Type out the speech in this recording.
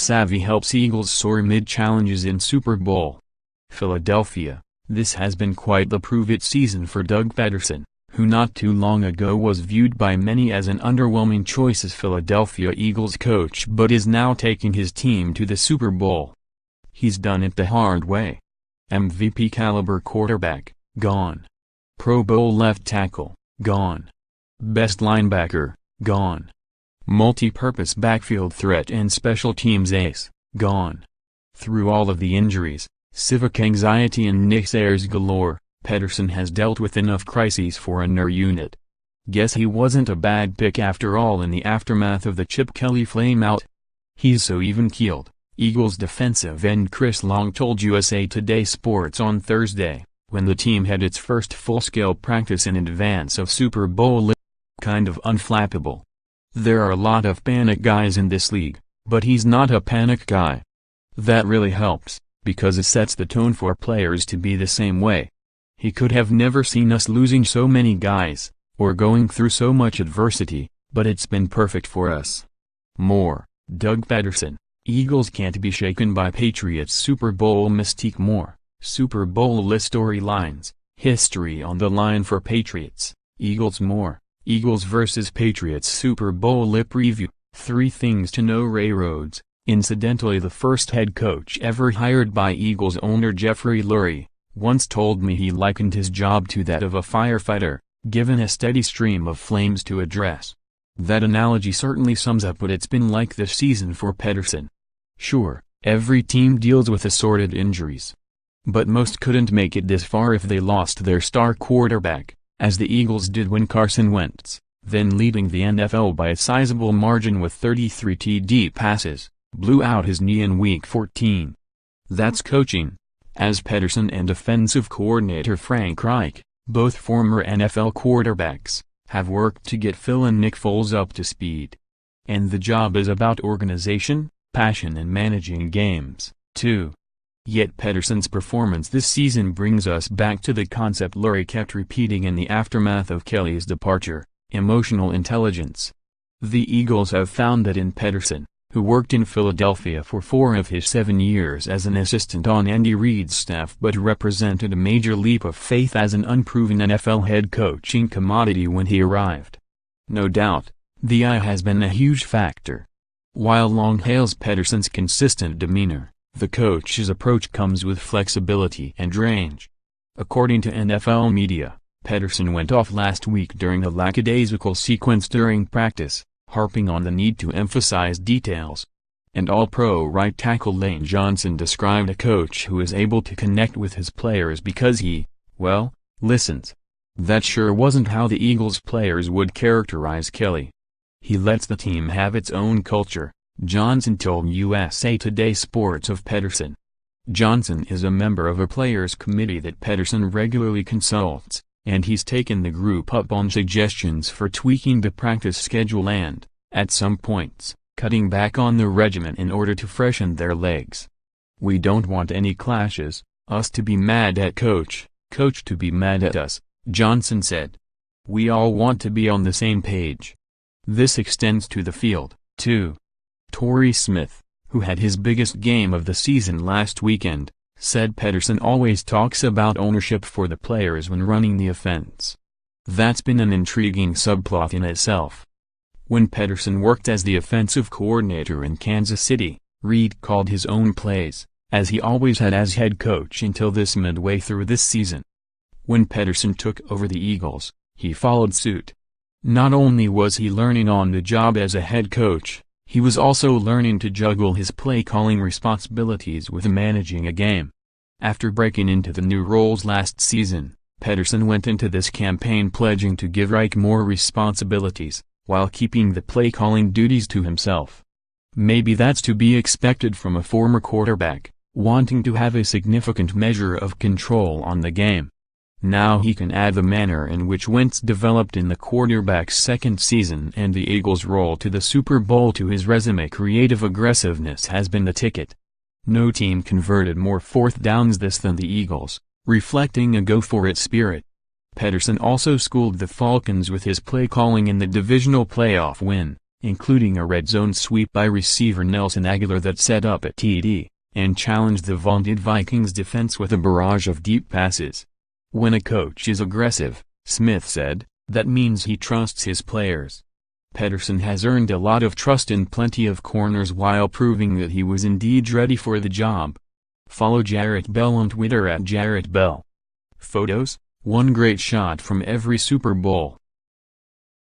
savvy helps Eagles soar amid challenges in Super Bowl. Philadelphia. This has been quite the prove-it season for Doug Pederson, who not too long ago was viewed by many as an underwhelming choice as Philadelphia Eagles coach but is now taking his team to the Super Bowl. He's done it the hard way. MVP caliber quarterback, gone. Pro Bowl left tackle, gone. Best linebacker, gone. Multi-purpose backfield threat and special teams ace, gone. Through all of the injuries, civic anxiety and naysayers galore, Pederson has dealt with enough crises for a NER unit. Guess he wasn't a bad pick after all in the aftermath of the Chip Kelly flameout. He's so even-keeled, Eagles defensive end Chris Long told USA Today Sports on Thursday, when the team had its first full-scale practice in advance of Super Bowl LII. Kind of unflappable. There are a lot of panic guys in this league, but he's not a panic guy. That really helps, because it sets the tone for players to be the same way. He could have never seen us losing so many guys, or going through so much adversity, but it's been perfect for us. More, Doug Pederson. Eagles can't be shaken by Patriots Super Bowl mystique. More, Super Bowl LII storylines, history on the line for Patriots, Eagles. More, Eagles vs Patriots Super Bowl LII preview. 3 things to know. Ray Rhodes, incidentally the first head coach ever hired by Eagles owner Jeffrey Lurie, once told me he likened his job to that of a firefighter, given a steady stream of flames to address. That analogy certainly sums up what it's been like this season for Pederson. Sure, every team deals with assorted injuries. But most couldn't make it this far if they lost their star quarterback, as the Eagles did when Carson Wentz, then leading the NFL by a sizable margin with 33 TD passes, blew out his knee in Week 14. That's coaching, as Pederson and offensive coordinator Frank Reich, both former NFL quarterbacks, have worked to get Phil and Nick Foles up to speed. And the job is about organization, passion and managing games, too. Yet Pederson's performance this season brings us back to the concept Lurie kept repeating in the aftermath of Kelly's departure: emotional intelligence. The Eagles have found that in Pederson, who worked in Philadelphia for 4 of his 7 years as an assistant on Andy Reid's staff but represented a major leap of faith as an unproven NFL head coaching commodity when he arrived. No doubt, the eye has been a huge factor. While Long hails Pederson's consistent demeanor, the coach's approach comes with flexibility and range. According to NFL media, Pederson went off last week during a lackadaisical sequence during practice, harping on the need to emphasize details. And All-Pro right tackle Lane Johnson described a coach who is able to connect with his players because he, well, listens. That sure wasn't how the Eagles players would characterize Kelly. He lets the team have its own culture, Johnson told USA Today Sports of Pederson. Johnson is a member of a players' committee that Pederson regularly consults, and he's taken the group up on suggestions for tweaking the practice schedule and, at some points, cutting back on the regimen in order to freshen their legs. We don't want any clashes, us to be mad at coach to be mad at us, Johnson said. We all want to be on the same page. This extends to the field, too. Torrey Smith, who had his biggest game of the season last weekend, said Pederson always talks about ownership for the players when running the offense. That's been an intriguing subplot in itself. When Pederson worked as the offensive coordinator in Kansas City, Reid called his own plays, as he always had as head coach until this midway through this season. When Pederson took over the Eagles, he followed suit. Not only was he learning on the job as a head coach, he was also learning to juggle his play-calling responsibilities with managing a game. After breaking into the new roles last season, Pederson went into this campaign pledging to give Reich more responsibilities, while keeping the play-calling duties to himself. Maybe that's to be expected from a former quarterback, wanting to have a significant measure of control on the game. Now he can add the manner in which Wentz developed in the quarterback's second season and the Eagles' roll to the Super Bowl to his resume. Creative aggressiveness has been the ticket. No team converted more fourth downs this than the Eagles, reflecting a go-for-it spirit. Pederson also schooled the Falcons with his play calling in the divisional playoff win, including a red zone sweep by receiver Nelson Aguilar that set up a TD, and challenged the vaunted Vikings defense with a barrage of deep passes. "When a coach is aggressive," Smith said, "that means he trusts his players." Pederson has earned a lot of trust in plenty of corners while proving that he was indeed ready for the job. Follow Jarrett Bell on Twitter @JarrettBell. Photos: one great shot from every Super Bowl.